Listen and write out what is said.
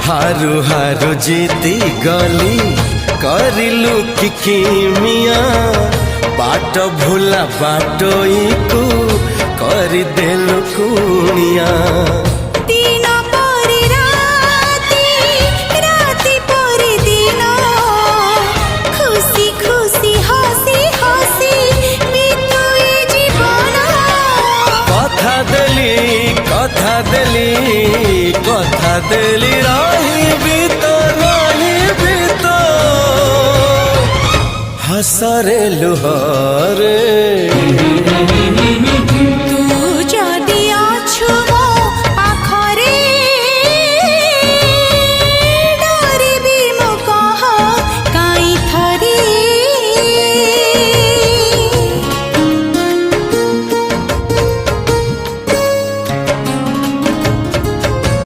हारू हारू जीती गली करिलु कि किमिया बाट भूला बाटोई को कर देलु कुनिया। कथा देली रही तो हसरे लुहारे।